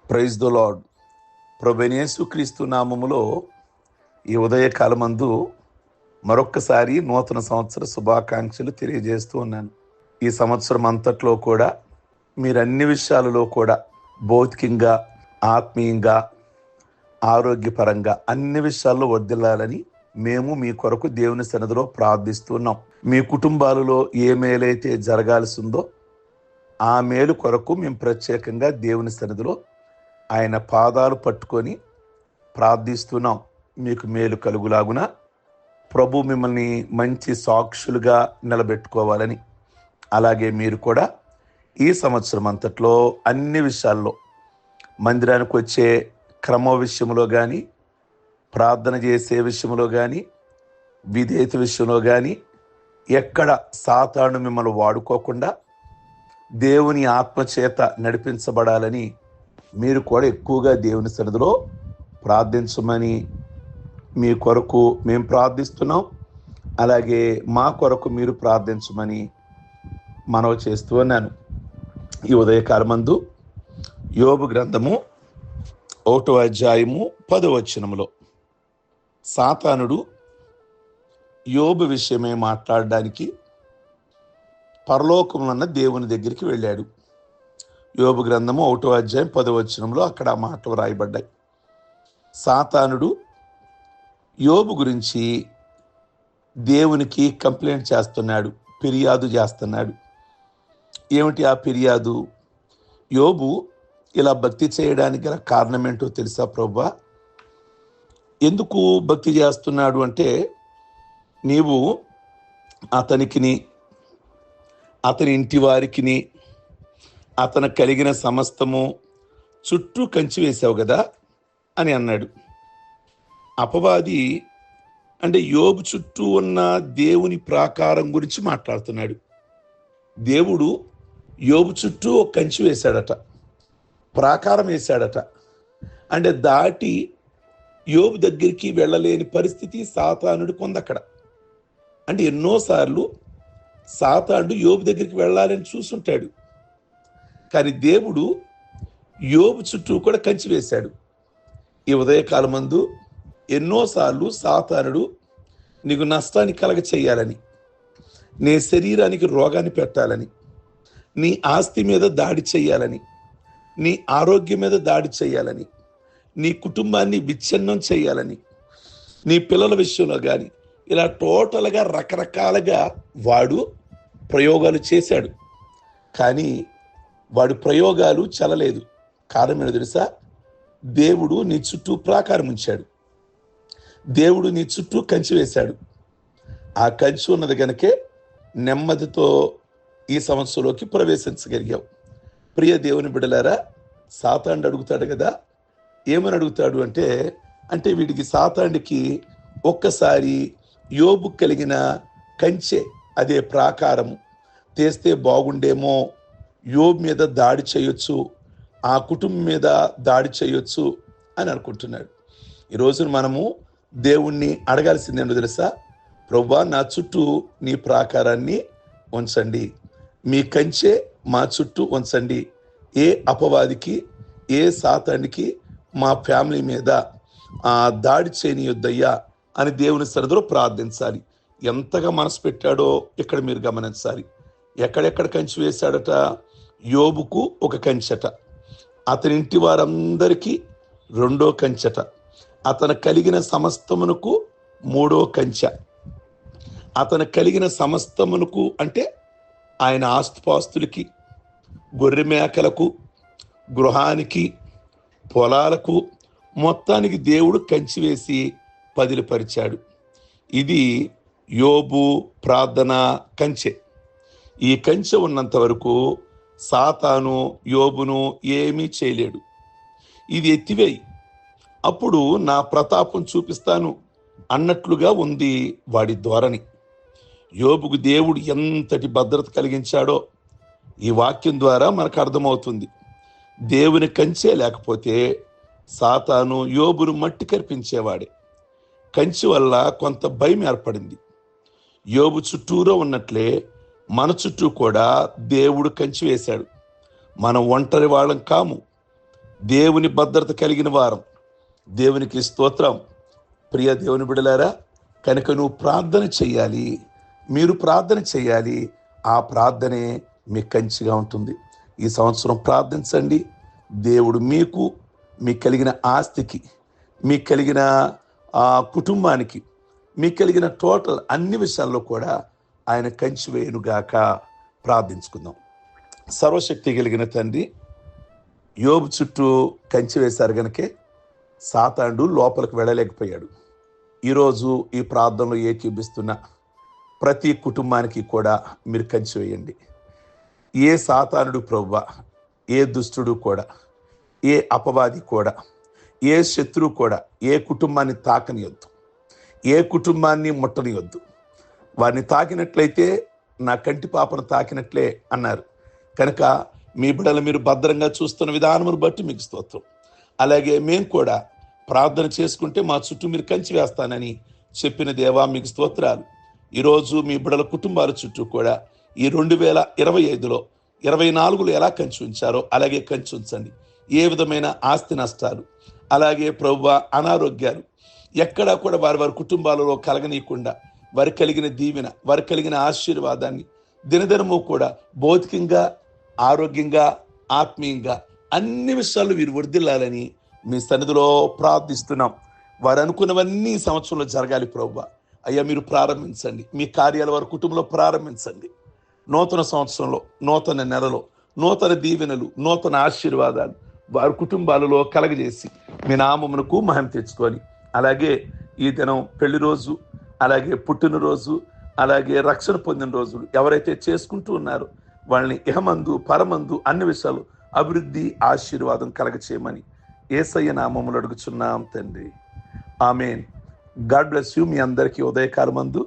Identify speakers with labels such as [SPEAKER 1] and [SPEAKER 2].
[SPEAKER 1] Praise the lord. ప్రభువైన యేసుక్రీస్తు నామములో ఈ ఉదయకాలమందు మరొక్కసారి నూతన సంవత్సర శుభాకాంక్షలు తెలియజేస్తూ ఉన్నాను. ఈ సంవత్సరం అంతట్లో కూడా మీరు అన్ని విషయాలలో కూడా భౌతికంగా, ఆత్మీయంగా, ఆరోగ్యపరంగా అన్ని విషయాల్లో వర్ధిల్లాలని మేము మీ కొరకు దేవుని సన్నిధిలో ప్రార్థిస్తున్నాం. మీ కుటుంబాలలో ఏ మేలైతే జరగాల్సి ఉందో ఆ మేలు కొరకు మేము ప్రత్యేకంగా దేవుని సన్నిధిలో ఆయన పాదాలు పట్టుకొని ప్రార్థిస్తున్నాం. మీకు మేలు కలుగులాగున ప్రభు మిమ్మల్ని మంచి సాక్షులుగా నిలబెట్టుకోవాలని, అలాగే మీరు కూడా ఈ సంవత్సరం అంతట్లో అన్ని విషయాల్లో మందిరానికి వచ్చే క్రమ విషయంలో కానీ, ప్రార్థన చేసే విషయంలో కానీ, విధేయత విషయంలో కానీ ఎక్కడ సాతాను మిమ్మల్ని వాడుకోకుండా దేవుని ఆత్మచేత నడిపించబడాలని మీరు కూడా ఎక్కువగా దేవుని సన్నిధిలో ప్రార్థించమని మీ కొరకు మేము ప్రార్థిస్తున్నాం. అలాగే మా కొరకు మీరు ప్రార్థించమని మనవి చేస్తూ ఉన్నాను. ఈ ఉదయకాలమందు యోబు గ్రంథము 1వ అధ్యాయము 10వ వచనములో సాతానుడు యోబు విషయమే మాట్లాడడానికి పరలోకమున్న దేవుని దగ్గరికి వెళ్ళాడు. యోబు గ్రంథము 1వ అధ్యాయం 10వ వచనంలో అక్కడ ఆ మాటలు రాయబడ్డాయి. సాతానుడు యోబు గురించి దేవునికి కంప్లైంట్ చేస్తున్నాడు, ఫిర్యాదు చేస్తున్నాడు. ఏమిటి ఆ ఫిర్యాదు? యోబు ఇలా భక్తి చేయడానికి గల కారణం ఏంటో తెలుసా ప్రభువా? ఎందుకు భక్తి చేస్తున్నాడు అంటే, నీవు అతనికిని, అతని ఇంటి వారికిని, అతను కలిగిన సమస్తము చుట్టూ కంచి వేశావు కదా అని అన్నాడు. అపవాది అంటే యోబు చుట్టూ ఉన్న దేవుని ప్రాకారం గురించి మాట్లాడుతున్నాడు. దేవుడు యోబు చుట్టూ ఒక కంచి వేశాడట, ప్రాకారం వేశాడట. అంటే దాటి యోబు దగ్గరికి వెళ్ళలేని పరిస్థితి సాతానుడు కొందక్కడ. అంటే ఎన్నోసార్లు సాతానుడు యోబు దగ్గరికి వెళ్ళాలని చూసుంటాడు, కానీ దేవుడు యోబు చుట్టూ కూడా కంచి వేశాడు. ఈ ఉదయకాలమందు ఎన్నోసార్లు సాతానుడు నీకు నష్టాన్ని కలగ చేయాలని, నీ శరీరానికి రోగాన్ని పెట్టాలని, నీ ఆస్తి మీద దాడి చేయాలని, నీ ఆరోగ్యం మీద దాడి చేయాలని, నీ కుటుంబాన్ని విచ్ఛిన్నం చేయాలని, నీ పిల్లల విషయంలో కానీ ఇలా టోటల్గా రకరకాలుగా వాడు ప్రయోగాలు చేశాడు. కానీ వాడి ప్రయోగాలు చల్లలేదు. కారణం ఏంటో తెలుసా? దేవుడు నీ చుట్టూ ప్రాకారం ఉంచాడు, దేవుడు నీ చుట్టూ కంచి వేశాడు. ఆ కంచి ఉన్నది కనుకే నెమ్మదితో ఈ సంవత్సరంలోకి ప్రవేశించగలిగావు. ప్రియ దేవుని బిడ్డలారా, సాతానుడు అడుగుతాడు కదా, ఏమని అడుగుతాడు అంటే వీడికి సాతానుడికి ఒక్కసారి యోబు కలిగిన కంచె, అదే ప్రాకారం తెస్తే బాగుండేమో, యోబు మీద దాడి చేయొచ్చు, ఆ కుటుంబం మీద దాడి చేయొచ్చు అని అనుకుంటున్నాడు. ఈరోజు మనము దేవుణ్ణి అడగాల్సింది ఏంటో తెలుసా? ప్రభువా, నా చుట్టూ నీ ప్రాకారాన్ని ఉంచండి, మీ కంచె మా చుట్టూ ఉంచండి, ఏ అపవాదికి, ఏ సాతానికి మా ఫ్యామిలీ మీద దాడి చేయనియొద్దయ్యా అని దేవుని సన్నిధిలో ప్రార్థించాలి. ఎంతగా మనసు పెట్టాడో ఇక్కడ మీరు గమనించాలి. ఎక్కడెక్కడ కంచి వేశాడట? యోబుకు ఒక కంచెట, అతని ఇంటి వారందరికీ 2వ కంచెట, అతను కలిగిన సమస్తమునకు 3వ కంచె. అతను కలిగిన సమస్తమునకు అంటే ఆయన ఆస్తుపాస్తులకి, గొర్రె మేకలకు, గృహానికి, పొలాలకు, మొత్తానికి దేవుడు కంచి వేసి పదిలిపరిచాడు. ఇది యోబు ప్రార్థన కంచె. ఈ కంచె ఉన్నంత వరకు సాతాను యోబును ఏమీ చేయలేడు. ఇది ఎత్తివేయి, అప్పుడు నా ప్రతాపం చూపిస్తాను అన్నట్లుగా ఉంది వాడి ధోరణి. యోబుకు దేవుడు ఎంతటి భద్రత కలిగించాడో ఈ వాక్యం ద్వారా మనకు అర్థమవుతుంది. దేవుని కంచె లేకపోతే సాతాను యోబును మట్టి కర్పించేవాడే. కంచె వల్ల కొంత భయం ఏర్పడింది. యోబు చుట్టూరా ఉన్నట్లే మన చుట్టూ కూడా దేవుడు కంచి వేశాడు. మనం ఒంటరి వాళ్ళం కాము. దేవుని భద్రత కలిగిన వారం. దేవునికి స్తోత్రం. ప్రియ దేవుని బిడ్డలారా, కనుక నువ్వు ప్రార్థన చెయ్యాలి, మీరు ప్రార్థన చేయాలి. ఆ ప్రార్థనే మీకు కంచిగా ఉంటుంది. ఈ సంవత్సరం ప్రార్థించండి. దేవుడు మీకు కలిగిన ఆస్తికి, మీకు కలిగిన కుటుంబానికి, మీకు కలిగిన టోటల్ అన్ని విషయాల్లో కూడా ఆయన కంచి వేయునుగాక. ప్రార్థించుకుందాం. సర్వశక్తి కలిగిన తండ్రి, యోబు చుట్టూ కంచి వేశారు గనకే సాతానుడు లోపలికి వెళ్ళలేకపోయాడు. ఈరోజు ఈ ప్రార్థనలో ఏకీభిస్తున్న ప్రతి కుటుంబానికి కూడా మీరు కంచి వేయండి. ఏ సాతానుడు ప్రభువా, ఏ దుష్టుడు కూడా, ఏ అపవాది కూడా, ఏ శత్రువు కూడా ఏ కుటుంబాన్ని తాకనియొద్దు, ఏ కుటుంబాన్ని ముట్టనియొద్దు. వారిని తాకినట్లయితే నా కంటి పాపను తాకినట్లే అన్నారు. కనుక మీ బిడ్డలు మీరు భద్రంగా చూస్తున్న విధానమును బట్టి మీకు స్తోత్రం. అలాగే మేము కూడా ప్రార్థన చేసుకుంటే మా చుట్టూ మీరు కంచి వేస్తానని చెప్పిన దేవా మీకు స్తోత్రాలు. ఈరోజు మీ బిడ్డల కుటుంబాల చుట్టూ కూడా ఈ 2025లో 24లో ఎలా కంచి ఉంచారో అలాగే కంచి ఉంచండి. ఏ విధమైన ఆస్తి నష్టాలు, అలాగే ప్రభువా అనారోగ్యాలు ఎక్కడా కూడా వారి కుటుంబాలలో కలగనీయకుండా వారి కలిగిన దీవెన, వారి కలిగిన ఆశీర్వాదాన్ని దినదినము కూడా భౌతికంగా, ఆరోగ్యంగా, ఆత్మీయంగా అన్ని విషయాలు వీరు వర్ధిల్లాలని మీ సన్నిధిలో ప్రార్థిస్తున్నాం. వారు అనుకున్నవన్నీ ఈ సంవత్సరంలో జరగాలి ప్రభువా. అయ్యా మీరు ప్రారంభించండి, మీ కార్యాలు వారి కుటుంబంలో ప్రారంభించండి. నూతన సంవత్సరంలో, నూతన నెలలో నూతన దీవెనలు, నూతన ఆశీర్వాదాలు వారి కుటుంబాలలో కలగజేసి మీ నామమునకు మహిమ తెచ్చుకొని, అలాగే ఈ దినం పెళ్లి రోజు, అలాగే పుట్టినరోజు, అలాగే రక్షణ పొందిన రోజులు ఎవరైతే చేసుకుంటూ ఉన్నారో వాళ్ళని ఇహమందు పరమందు అన్ని విషయాలు అభివృద్ధి, ఆశీర్వాదం కలగచేయమని యేసయ్య నామములో అడుగుచున్నాం తండ్రి. ఆమేన్. God bless you. మీ అందరికీ ఉదయకాలమందు